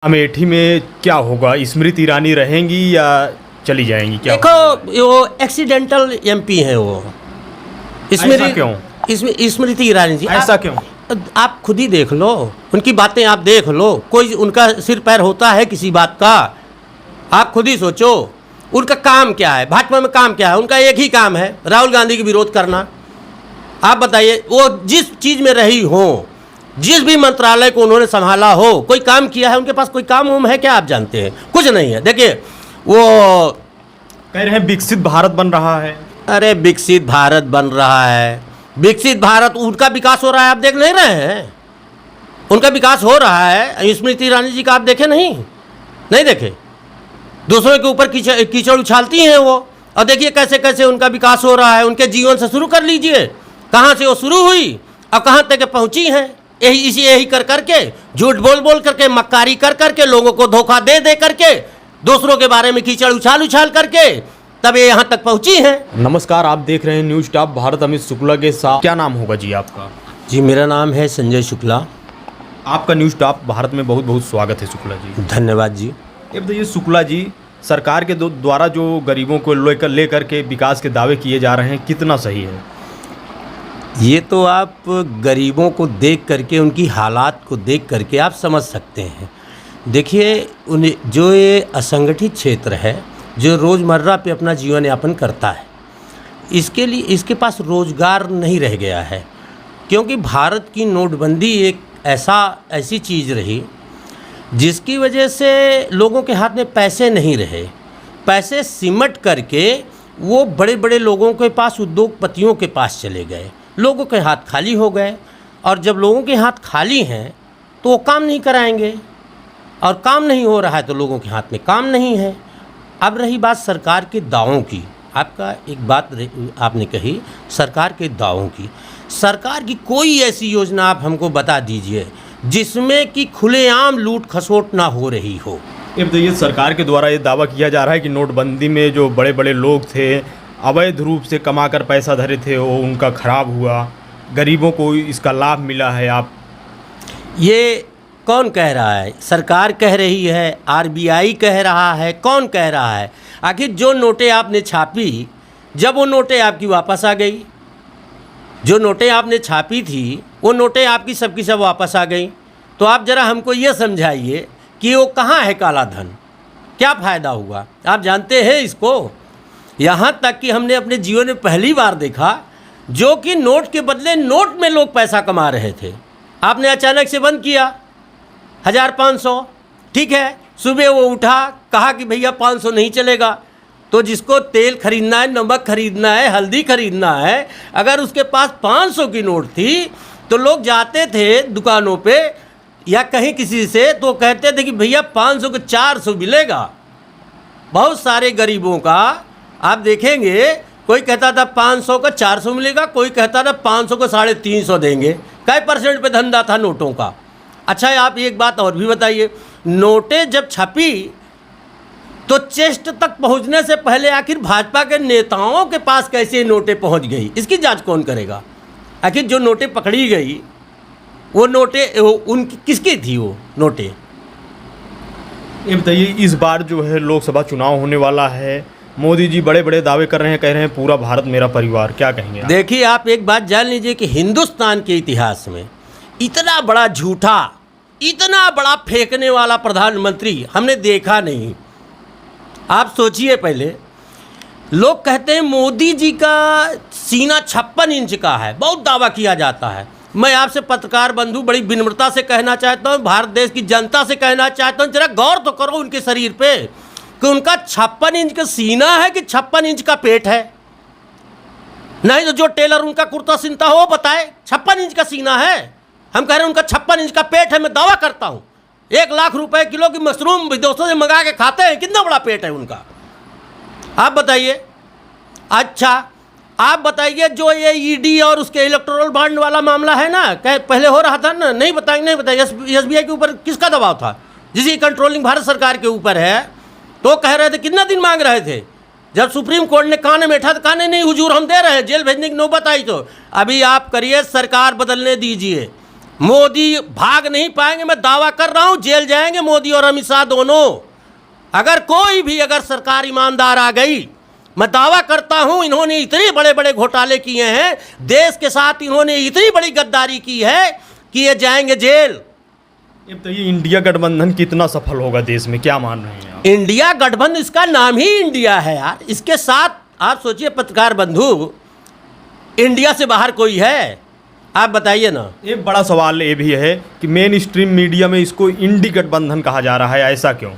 अमेठी में क्या होगा? स्मृति ईरानी रहेंगी या चली जाएंगी? क्या देखो वो एक्सीडेंटल एमपी हैं वो। ऐसा क्यों? इसमें स्मृति ईरानी जी, ऐसा क्यों? आप खुद ही देख लो, उनकी बातें आप देख लो, कोई उनका सिर पैर होता है किसी बात का? आप खुद ही सोचो उनका काम क्या है, भाजपा में काम क्या है? उनका एक ही काम है, राहुल गांधी की विरोध करना। आप बताइए, वो जिस चीज़ में रही हो, जिस भी मंत्रालय को उन्होंने संभाला हो, कोई काम किया है उनके पास? कोई काम उम है क्या? आप जानते हैं कुछ नहीं है। देखिए वो कह रहे हैं विकसित भारत बन रहा है। अरे विकसित भारत बन रहा है, विकसित भारत, उनका विकास हो रहा है, आप देख नहीं रहे हैं? उनका विकास हो रहा है। स्मृति ईरानी जी का आप देखे नहीं देखे? दूसरों के ऊपर कीचड़ उछालती हैं वो, और देखिए कैसे कैसे उनका विकास हो रहा है। उनके जीवन से शुरू कर लीजिए, कहाँ से वो शुरू हुई और कहाँ तक पहुँची हैं। यही कर करके, झूठ बोल करके, मक्कारी कर करके, लोगों को धोखा दे करके, दूसरों के बारे में कीचड़ उछाल करके तब ये यहाँ तक पहुँची हैं। नमस्कार, आप देख रहे हैं न्यूज टॉप भारत। अमित शुक्ला के साथ। क्या नाम होगा जी आपका? जी मेरा नाम है संजय शुक्ला। आपका न्यूज टॉप भारत में बहुत बहुत स्वागत है शुक्ला जी। धन्यवाद जी। ये बताइए शुक्ला जी, सरकार के द्वारा जो गरीबों को लेकर के विकास के दावे किए जा रहे हैं, कितना सही है? ये तो आप गरीबों को देख करके, उनकी हालात को देख करके आप समझ सकते हैं। देखिए उन्हें जो ये असंगठित क्षेत्र है, जो रोज़मर्रा पे अपना जीवन यापन करता है, इसके लिए इसके पास रोज़गार नहीं रह गया है। क्योंकि भारत की नोटबंदी एक ऐसी चीज़ रही जिसकी वजह से लोगों के हाथ में पैसे नहीं रहे। पैसे सिमट करके वो बड़े बड़े लोगों के पास, उद्योगपतियों के पास चले गए, लोगों के हाथ खाली हो गए। और जब लोगों के हाथ खाली हैं तो वो काम नहीं कराएंगे, और काम नहीं हो रहा है तो लोगों के हाथ में काम नहीं है। अब रही बात सरकार के दावों की, आपका एक बात आपने कही सरकार के दावों की। सरकार की कोई ऐसी योजना आप हमको बता दीजिए जिसमें कि खुलेआम लूट खसोट ना हो रही हो। ये बताइए, सरकार के द्वारा ये दावा किया जा रहा है कि नोटबंदी में जो बड़े बड़े लोग थे, अवैध रूप से कमाकर पैसा धरे थे, वो उनका खराब हुआ, गरीबों को इसका लाभ मिला है। आप ये कौन कह रहा है? सरकार कह रही है, आरबीआई कह रहा है, कौन कह रहा है? आखिर जो नोटें आपने छापी, जब वो नोटें आपकी वापस आ गई, जो नोटें आपने छापी थी वो नोटें आपकी सबकी सब वापस आ गई, तो आप ज़रा हमको ये समझाइए कि वो कहाँ है काला धन? क्या फ़ायदा हुआ? आप जानते हैं इसको? यहाँ तक कि हमने अपने जीवन में पहली बार देखा जो कि नोट के बदले नोट में लोग पैसा कमा रहे थे। आपने अचानक से बंद किया 1500, ठीक है। सुबह वो उठा, कहा कि भैया 500 नहीं चलेगा। तो जिसको तेल खरीदना है, नमक खरीदना है, हल्दी खरीदना है, अगर उसके पास 500 की नोट थी तो लोग जाते थे दुकानों पे या कहीं किसी से, तो कहते थे कि भैया 500 का 400 मिलेगा। बहुत सारे गरीबों का आप देखेंगे, कोई कहता था 500 का 400 मिलेगा, कोई कहता था 500 को 350 देंगे। कई % पे धंधा था नोटों का। अच्छा, आप एक बात और भी बताइए, नोटें जब छपी तो चेस्ट तक पहुंचने से पहले आखिर भाजपा के नेताओं के पास कैसे नोटें पहुंच गई, इसकी जांच कौन करेगा? आखिर जो नोटें पकड़ी गई वो नोटें उनकी किसकी थी? वो नोटें। ये बताइए, इस बार जो है लोकसभा चुनाव होने वाला है, मोदी जी बड़े बड़े दावे कर रहे हैं, कह रहे हैं पूरा भारत मेरा परिवार, क्या कहेंगे आप? देखिए, आप एक बात जान लीजिए कि हिंदुस्तान के इतिहास में इतना बड़ा झूठा, इतना बड़ा फेंकने वाला प्रधानमंत्री हमने देखा नहीं। आप सोचिए, पहले लोग कहते हैं मोदी जी का सीना 56 इंच का है, बहुत दावा किया जाता है। मैं आपसे पत्रकार बंधु बड़ी विनम्रता से कहना चाहता हूँ, भारत देश की जनता से कहना चाहता हूँ, जरा गौर तो करो उनके शरीर पे कि उनका 56 इंच का सीना है कि 56 इंच का पेट है। नहीं तो जो टेलर उनका कुर्ता सिलता हो वो बताए 56 इंच का सीना है। हम कह रहे हैं उनका 56 इंच का पेट है। मैं दावा करता हूँ 1 लाख रुपए किलो की मशरूम विदेशों से मंगा के खाते हैं, कितना बड़ा पेट है उनका, आप बताइए। अच्छा, आप बताइए, जो ये ईडी और उसके इलेक्टोरल बॉन्ड वाला मामला है ना, पहले हो रहा था ना, नहीं बताएंगे एसबीआई के ऊपर किसका दबाव था? जिसकी कंट्रोलिंग भारत सरकार के ऊपर है। तो कह रहे थे, कितना दिन मांग रहे थे? जब सुप्रीम कोर्ट ने कान में बैठा तो कान नहीं हुजूर हम दे रहे हैं, जेल भेजने की नौबत आई तो अभी आप करिए, सरकार बदलने दीजिए, मोदी भाग नहीं पाएंगे, मैं दावा कर रहा हूं जेल जाएंगे मोदी और अमित शाह दोनों। अगर कोई भी अगर सरकार ईमानदार आ गई, मैं दावा करता हूं इन्होंने इतने बड़े बड़े घोटाले किए हैं, देश के साथ इन्होंने इतनी बड़ी गद्दारी की है कि ये जाएंगे जेल। तो ये इंडिया गठबंधन कितना सफल होगा देश में, क्या मान रहे हैं आप? इंडिया गठबंधन, इसका नाम ही इंडिया है यार। इसके साथ आप सोचिए पत्रकार बंधु, इंडिया से बाहर कोई है? आप बताइए ना। एक बड़ा सवाल ये भी है कि मेन स्ट्रीम मीडिया में इसको इंडी गठबंधन कहा जा रहा है, ऐसा क्यों?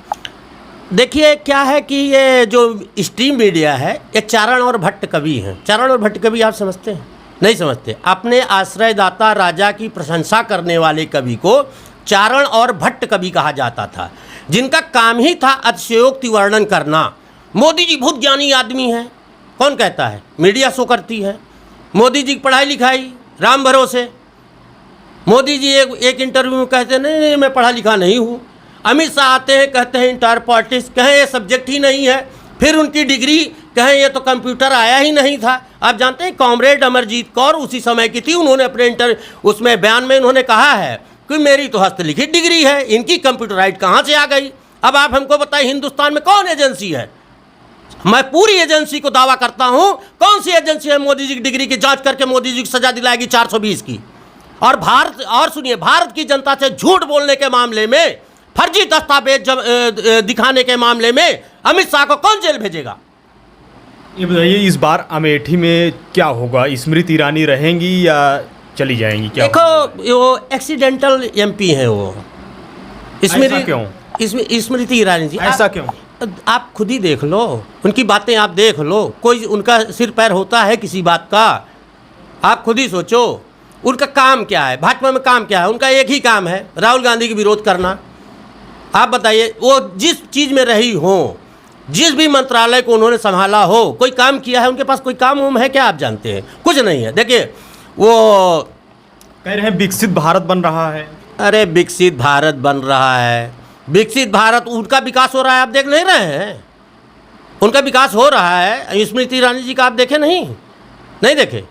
देखिए क्या है कि ये जो स्ट्रीम मीडिया है ये चारण और भट्ट कवि हैं। चारण और भट्ट कवि आप समझते हैं? नहीं समझते। अपने आश्रयदाता राजा की प्रशंसा करने वाले कवि को चारण और भट्ट कवि कहा जाता था, जिनका काम ही था अतिशयोक्ति वर्णन करना। मोदी जी बहुत ज्ञानी आदमी हैं, कौन कहता है? मीडिया शो करती है। मोदी जी की पढ़ाई लिखाई राम भरोसे। मोदी जी एक इंटरव्यू में कहते हैं नहीं मैं पढ़ा लिखा नहीं हूँ। अमित शाह आते हैं कहते हैं इंटर पार्टीज, कहें ये सब्जेक्ट ही नहीं है। फिर उनकी डिग्री कहें ये तो कंप्यूटर आया ही नहीं था। आप जानते हैं कॉमरेड अमरजीत कौर उसी समय की थी, उन्होंने अपने उसमें बयान में उन्होंने कहा है कि मेरी तो हस्तलिखित डिग्री है, इनकी कंप्यूटराइज कहाँ से आ गई? अब आप हमको बताइए हिंदुस्तान में कौन एजेंसी है? मैं पूरी एजेंसी को दावा करता हूं, कौन सी एजेंसी है मोदी जी की डिग्री की जांच करके मोदी जी की सजा दिलाएगी 420 की? और भारत, और सुनिए, भारत की जनता से झूठ बोलने के मामले में, फर्जी दस्तावेज दिखाने के मामले में अमित शाह को कौन जेल भेजेगा? ये बताइए इस बार अमेठी में क्या होगा? स्मृति ईरानी रहेंगी या चली जाएंगी? क्या देखो वो एक्सीडेंटल एमपी हैं वो। ऐसा क्यों? स्मृति ईरानी जी, ऐसा क्यों? आप खुद ही देख लो, उनकी बातें आप देख लो, कोई उनका सिर पैर होता है किसी बात का? आप खुद ही सोचो उनका काम क्या है, भाजपा में काम क्या है? उनका एक ही काम है, राहुल गांधी की विरोध करना। आप बताइए वो जिस चीज़ में रही हो, जिस भी मंत्रालय को उन्होंने संभाला हो, कोई काम किया है? उनके पास कोई काम उम है क्या? आप जानते हैं कुछ नहीं है। देखिए वो कह रहे हैं विकसित भारत बन रहा है। अरे विकसित भारत बन रहा है, विकसित भारत, उनका विकास हो रहा है, आप देख नहीं रहे हैं? उनका विकास हो रहा है। स्मृति ईरानी जी का आप देखे नहीं देखे?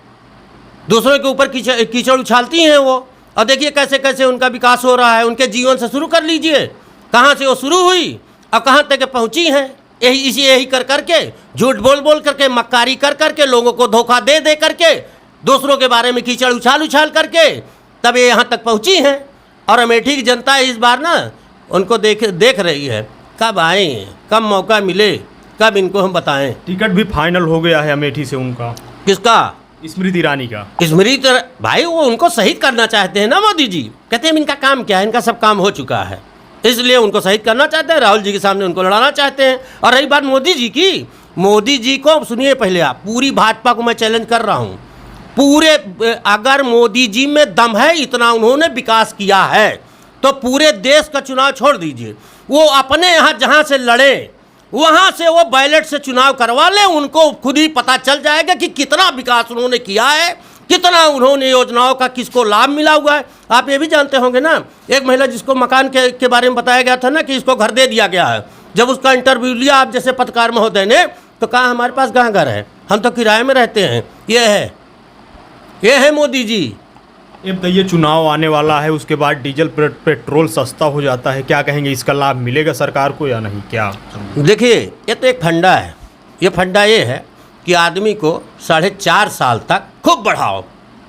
दूसरों के ऊपर कीचड़ उछालती हैं वो, और देखिए कैसे कैसे उनका विकास हो रहा है। उनके जीवन से शुरू कर लीजिए, कहाँ से वो शुरू हुई और कहाँ तक पहुँची हैं। यही कर करके, झूठ बोल करके, मक्कारी कर करके, लोगों को धोखा दे करके, दूसरों के बारे में कीचड़ उछाल करके तब ये यहाँ तक पहुँची हैं। और अमेठी की जनता इस बार ना उनको देख रही है, कब आए, कब मौका मिले, कब इनको हम बताएं। टिकट भी फाइनल हो गया है अमेठी से उनका। किसका? स्मृति ईरानी का। स्मृति भाई वो उनको शहीद करना चाहते हैं ना मोदी जी। कहते हैं इनका काम क्या है, इनका सब काम हो चुका है, इसलिए उनको शहीद करना चाहते हैं। राहुल जी के सामने उनको लड़ाना चाहते हैं। और रही बात मोदी जी की, मोदी जी को सुनिए पहले आप, पूरी भाजपा को मैं चैलेंज कर रहा हूँ, पूरे अगर मोदी जी में दम है, इतना उन्होंने विकास किया है, तो पूरे देश का चुनाव छोड़ दीजिए, वो अपने यहाँ जहाँ से लड़े वहाँ से वो बैलेट से चुनाव करवा लें, उनको खुद ही पता चल जाएगा कि कितना विकास उन्होंने किया है, कितना उन्होंने योजनाओं का किसको लाभ मिला हुआ है। आप ये भी जानते होंगे ना, एक महिला जिसको मकान के बारे में बताया गया था ना कि इसको घर दे दिया गया है, जब उसका इंटरव्यू लिया आप जैसे पत्रकार महोदय ने, तो कहा हमारे पास कहाँ घर है, हम तो किराए में रहते हैं। ये है मोदी जी। ये बताइए चुनाव आने वाला है, उसके बाद डीजल पेट्रोल सस्ता हो जाता है, क्या कहेंगे, इसका लाभ मिलेगा सरकार को या नहीं? क्या देखिए ये तो एक फंडा है, ये फंडा ये है कि आदमी को 4.5 साल तक खूब बढ़ाओ,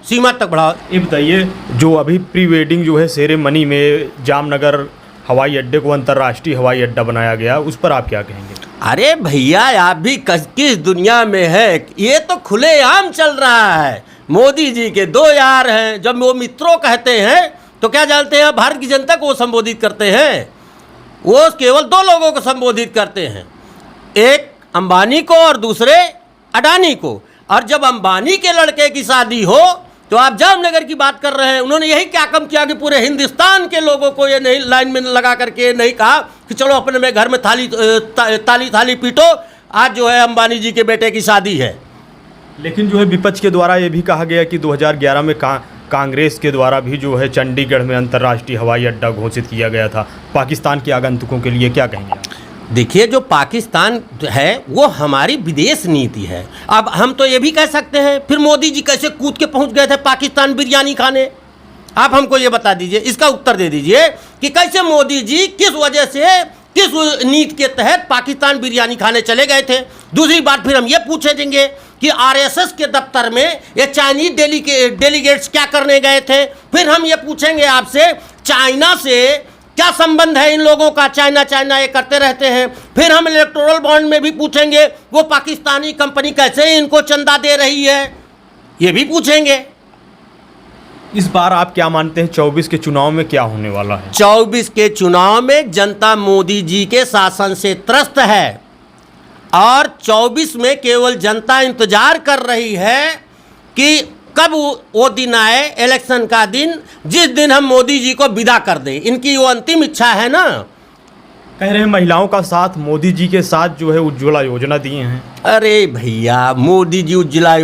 सीमा तक बढ़ाओ। ये बताइए जो अभी प्री वेडिंग जो है सेरेमनी में जामनगर हवाई अड्डे को अंतर्राष्ट्रीय हवाई अड्डा बनाया गया, उस पर आप क्या कहेंगे? अरे भैया आप भी किस दुनिया में है, ये तो खुलेआम चल रहा है। मोदी जी के 2 यार हैं, जब वो मित्रों कहते हैं तो क्या जानते हैं भारत की जनता को वो संबोधित करते हैं? वो केवल 2 लोगों को संबोधित करते हैं, एक अंबानी को और दूसरे अडानी को। और जब अंबानी के लड़के की शादी हो तो आप जामनगर की बात कर रहे हैं, उन्होंने यही क्या कम किया कि पूरे हिंदुस्तान के लोगों को ये नहीं लाइन में लगा करके नहीं कहा कि चलो अपने में घर में थाली पीटो, आज जो है अंबानी जी के बेटे की शादी है। लेकिन जो है विपक्ष के द्वारा ये भी कहा गया कि 2011 में कांग्रेस के द्वारा भी जो है चंडीगढ़ में अंतर्राष्ट्रीय हवाई अड्डा घोषित किया गया था पाकिस्तान के आगंतुकों के लिए, क्या कहेंगे? देखिए जो पाकिस्तान है वो हमारी विदेश नीति है। अब हम तो ये भी कह सकते हैं, फिर मोदी जी कैसे कूद के पहुंच गए थे पाकिस्तान बिरयानी खाने? आप हमको ये बता दीजिए, इसका उत्तर दे दीजिए कि कैसे मोदी जी किस वजह से, किस नीति के तहत पाकिस्तान बिरयानी खाने चले गए थे। दूसरी बात फिर हम ये पूछेंगे कि आरएसएस के दफ्तर में ये चाइनीज डेलीगेट्स क्या करने गए थे। फिर हम ये पूछेंगे आपसे, चाइना से क्या संबंध है इन लोगों का, चाइना चाइना ये करते रहते हैं। फिर हम इलेक्टोरल बॉन्ड में भी पूछेंगे वो पाकिस्तानी कंपनी कैसे इनको चंदा दे रही है, ये भी पूछेंगे। इस बार आप क्या मानते हैं 24 के चुनाव में क्या होने वाला है? 24 के चुनाव में जनता मोदी जी के शासन से त्रस्त है और 24 में केवल जनता इंतजार कर रही है कि कब वो दिन आए, इलेक्शन का दिन, जिस दिन हम मोदी जी को विदा कर दें। इनकी वो अंतिम इच्छा है ना। कह रहे हैं महिलाओं का साथ मोदी जी के साथ जो है उज्ज्वला योजना दिए हैं। अरे भैया, मोदी जी उज्ज्वला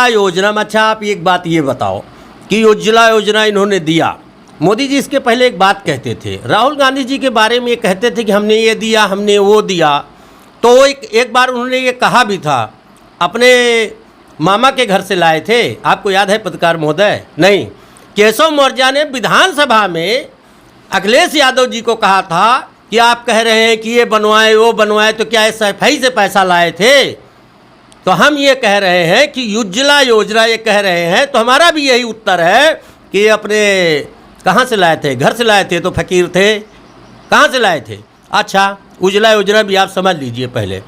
योजना में, अच्छा आप एक बात ये बताओ कि उज्ज्वला योजना इन्होंने दिया, मोदी जी इसके पहले एक बात कहते थे, राहुल गांधी जी के बारे में ये कहते थे कि हमने ये दिया, हमने वो दिया। तो एक बार उन्होंने ये कहा भी था, अपने मामा के घर से लाए थे, आपको याद है पत्रकार महोदय? नहीं, केशव मौर्य ने विधानसभा में अखिलेश यादव जी को कहा था कि आप कह रहे हैं कि ये बनवाए वो बनवाए, तो क्या SFI से पैसा लाए थे? तो हम ये कह रहे हैं कि उज्ज्वला योजना ये कह रहे हैं, तो हमारा भी यही उत्तर है कि अपने कहाँ से लाए थे? घर से लाए थे तो फकीर थे, कहाँ से लाए थे? अच्छा, उज्ज्वला योजना भी आप समझ लीजिए। पहले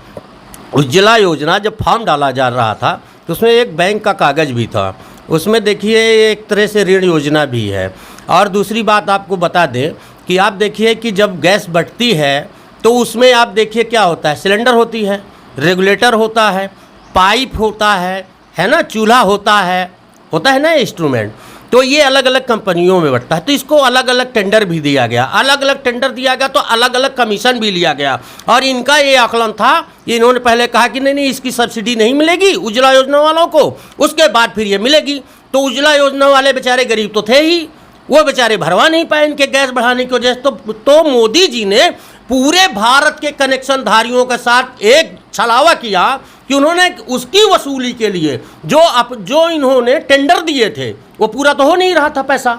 उज्ज्वला योजना जब फॉर्म डाला जा रहा था तो उसमें एक बैंक का कागज़ भी था, उसमें देखिए एक तरह से ऋण योजना भी है। और दूसरी बात आपको बता दें कि आप देखिए कि जब गैस बढ़ती है तो उसमें आप देखिए क्या होता है, सिलेंडर होती है, रेगुलेटर होता है, पाइप होता है ना, चूल्हा होता है ना इंस्ट्रूमेंट। तो ये अलग अलग कंपनियों में बढ़ता है, तो इसको अलग अलग टेंडर भी दिया गया, अलग अलग टेंडर दिया गया तो अलग अलग कमीशन भी लिया गया। और इनका ये आकलन था, इन्होंने पहले कहा कि नहीं इसकी सब्सिडी नहीं मिलेगी उज्ज्वला योजना वालों को, उसके बाद फिर ये मिलेगी। तो उज्ज्वला योजना वाले बेचारे गरीब तो थे ही, वो बेचारे भरवा नहीं पाए इनके गैस बढ़ाने की वजह से। तो मोदी जी ने पूरे भारत के कनेक्शन धारियों के साथ एक छलावा किया कि उन्होंने उसकी वसूली के लिए जो इन्होंने टेंडर दिए थे वो पूरा तो हो नहीं रहा था पैसा,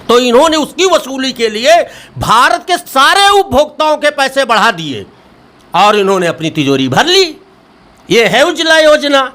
तो इन्होंने उसकी वसूली के लिए भारत के सारे उपभोक्ताओं के पैसे बढ़ा दिए और इन्होंने अपनी तिजोरी भर ली। ये है उज्ज्वला योजना।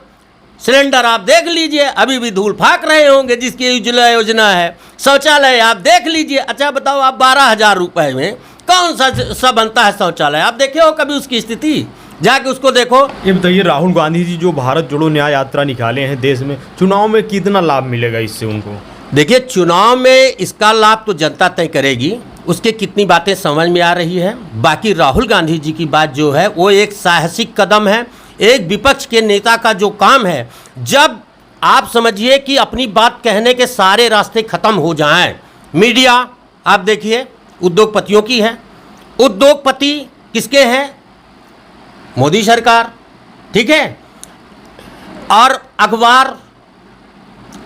सिलेंडर आप देख लीजिए, अभी भी धूल फाक रहे होंगे जिसकी उज्ज्वला योजना है। शौचालय आप देख लीजिए, अच्छा बताओ आप 12,000 रुपये में कौन सा बनता है शौचालय? आप देखे हो कभी उसकी स्थिति? जाके उसको देखो। ये बताइए, राहुल गांधी जी जो भारत जोड़ो न्याय यात्रा निकाले हैं देश में, चुनाव में कितना लाभ मिलेगा इससे उनको? देखिए, चुनाव में इसका लाभ तो जनता तय करेगी, उसके कितनी बातें समझ में आ रही है। बाकी राहुल गांधी जी की बात जो है वो एक साहसिक कदम है, एक विपक्ष के नेता का जो काम है, जब आप समझिए कि अपनी बात कहने के सारे रास्ते खत्म हो जाएं। मीडिया आप देखिए उद्योगपतियों की है, उद्योगपति किसके हैं? मोदी सरकार, ठीक है। और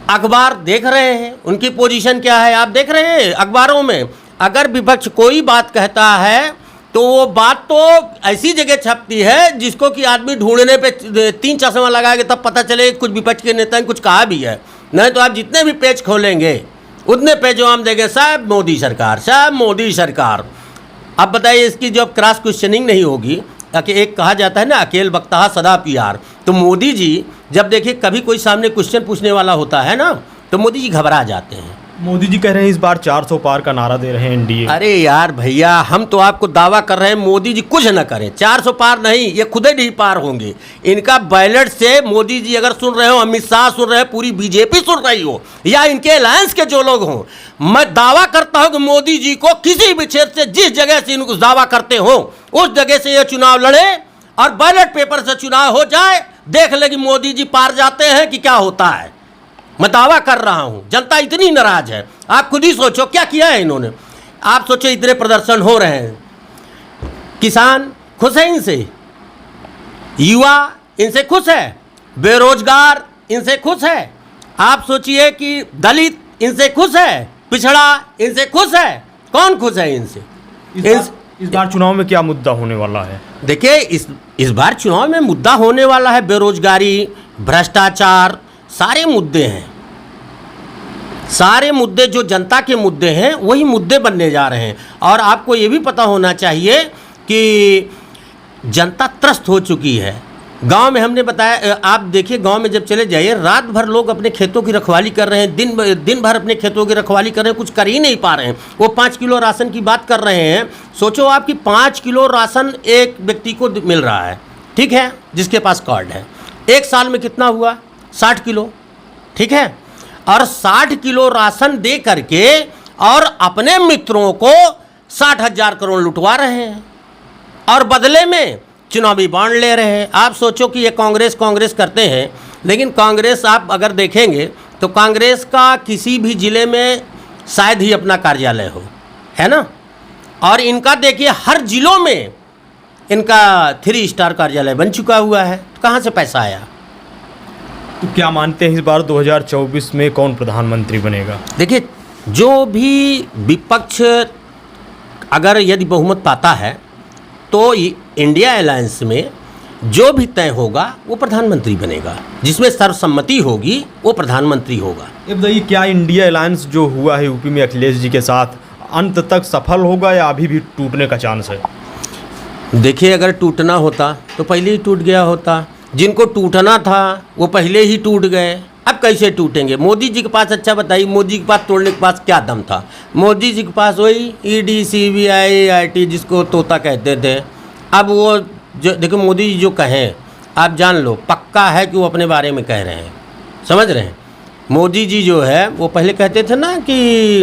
अखबार देख रहे हैं उनकी पोजीशन क्या है, आप देख रहे हैं अखबारों में। अगर विपक्ष कोई बात कहता है तो वो बात तो ऐसी जगह छपती है जिसको कि आदमी ढूंढने पे 3 चश्मा लगाएगा तब पता चले कुछ विपक्ष के नेता ने कुछ कहा भी है। नहीं तो आप जितने भी पेज खोलेंगे उतने पेजों हम देंगे साहब मोदी सरकार, साहब मोदी सरकार। अब बताइए, इसकी जब क्रॉस क्वेश्चनिंग नहीं होगी, कि एक कहा जाता है ना अकेल बख्ता सदा प्यार, तो मोदी जी जब देखिए कभी कोई सामने क्वेश्चन पूछने वाला होता है ना तो मोदी जी घबरा जाते हैं। मोदी जी कह रहे हैं इस बार 400 पार का नारा दे रहे हैं एनडीए। अरे यार भैया, हम तो आपको दावा कर रहे हैं मोदी जी कुछ न करें, 400 पार नहीं, ये खुद ही नहीं पार होंगे। इनका बैलेट से मोदी जी अगर सुन रहे हो, अमित शाह सुन रहे हो, पूरी बीजेपी सुन रही हो, या इनके अलायंस के जो लोग हों, मैं दावा करता हूं कि मोदी जी को किसी भी क्षेत्र से जिस जगह से इनको दावा करते हो उस जगह से ये चुनाव लड़े और बैलेट पेपर से चुनाव हो जाए, देख ले कि मोदी जी पार जाते हैं कि क्या होता है। मैं दावा कर रहा हूं, जनता इतनी नाराज है। आप खुद ही सोचो क्या किया है इन्होंने। आप सोचो इतने प्रदर्शन हो रहे हैं, किसान खुश है इनसे, युवा इनसे खुश है, बेरोजगार इनसे खुश है। आप सोचिए कि दलित इनसे खुश है, पिछड़ा इनसे खुश है, कौन खुश है इनसे? इस बार चुनाव में क्या मुद्दा होने वाला है? देखिए, इस बार चुनाव में मुद्दा होने वाला है बेरोजगारी, भ्रष्टाचार, सारे मुद्दे हैं। सारे मुद्दे जो जनता के मुद्दे हैं वही मुद्दे बनने जा रहे हैं। और आपको ये भी पता होना चाहिए कि जनता त्रस्त हो चुकी है। गांव में हमने बताया, आप देखिए गांव में जब चले जाइए, रात भर लोग अपने खेतों की रखवाली कर रहे हैं, दिन भर अपने खेतों की रखवाली कर रहे हैं, कुछ कर ही नहीं पा रहे हैं। वो 5 किलो राशन की बात कर रहे हैं। सोचो आप कि 5 किलो राशन एक व्यक्ति को मिल रहा है, ठीक है, जिसके पास कार्ड है। एक साल में कितना हुआ? 60 किलो, ठीक है। और 60 किलो राशन दे करके और अपने मित्रों को 60,000 करोड़ लुटवा रहे हैं और बदले में चुनावी बॉन्ड ले रहे हैं। आप सोचो कि ये कांग्रेस करते हैं, लेकिन कांग्रेस आप अगर देखेंगे तो कांग्रेस का किसी भी ज़िले में शायद ही अपना कार्यालय हो, है ना। और इनका देखिए हर ज़िलों में इनका 3 स्टार कार्यालय बन चुका हुआ है। तो कहाँ से पैसा आया? तो क्या मानते हैं इस बार 2024 में कौन प्रधानमंत्री बनेगा? देखिए, जो भी विपक्ष अगर यदि बहुमत पाता है तो इंडिया अलायंस में जो भी तय होगा वो प्रधानमंत्री बनेगा, जिसमें सर्वसम्मति होगी वो प्रधानमंत्री होगा। ये बताइए, क्या इंडिया अलायंस जो हुआ है यूपी में अखिलेश जी के साथ अंत तक सफल होगा या अभी भी टूटने का चांस है? देखिए, अगर टूटना होता तो पहले ही टूट गया होता। जिनको टूटना था वो पहले ही टूट गए, अब कैसे टूटेंगे? मोदी जी के पास, अच्छा बताइए, मोदी जी के पास तोड़ने के पास क्या दम था? मोदी जी के पास वही ईडी, CBI, IT जिसको तोता कहते थे। अब वो जो देखो, मोदी जी जो कहें आप जान लो पक्का है कि वो अपने बारे में कह रहे हैं, समझ रहे हैं। मोदी जी जो है वो पहले कहते थे ना कि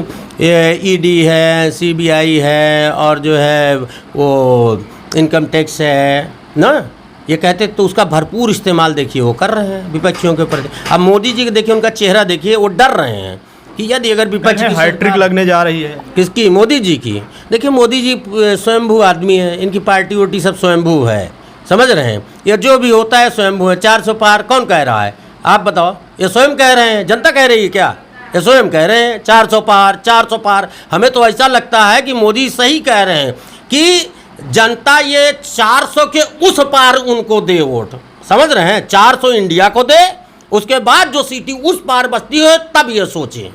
ईडी है, CBI है और जो है वो इनकम टैक्स है ना, ये कहते तो उसका भरपूर इस्तेमाल देखिए वो कर रहे हैं विपक्षियों के प्रति। अब मोदी जी के देखिए, उनका चेहरा देखिए, वो डर रहे हैं कि यदि अगर विपक्ष की हैट्रिक लगने जा रही है। किसकी? मोदी जी की। देखिए, मोदी जी स्वयंभू आदमी है, इनकी पार्टी वोटी सब स्वयंभू है, समझ रहे हैं। ये जो भी होता है स्वयंभू है। 400 पार कौन कह रहा है? आप बताओ। ये स्वयं कह रहे हैं? जनता कह रही है क्या? ये स्वयं कह रहे हैं 400 पार, 400 पार। हमें तो ऐसा लगता है कि मोदी सही कह रहे हैं कि जनता ये 400 के उस पार उनको दे वोट, समझ रहे हैं। 400 इंडिया को दे, उसके बाद जो सीटी उस पार बचती है तब ये सोचें।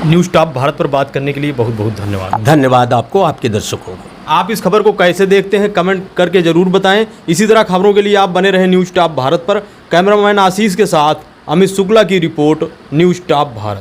न्यूज़ टॉप भारत पर बात करने के लिए बहुत बहुत धन्यवाद। धन्यवाद आपको, आपके दर्शकों को। आप इस खबर को कैसे देखते हैं कमेंट करके जरूर बताएं। इसी तरह खबरों के लिए आप बने रहें न्यूज़ टॉप भारत पर। कैमरामैन आशीष के साथ अमित शुक्ला की रिपोर्ट, न्यूज़ टॉप भारत।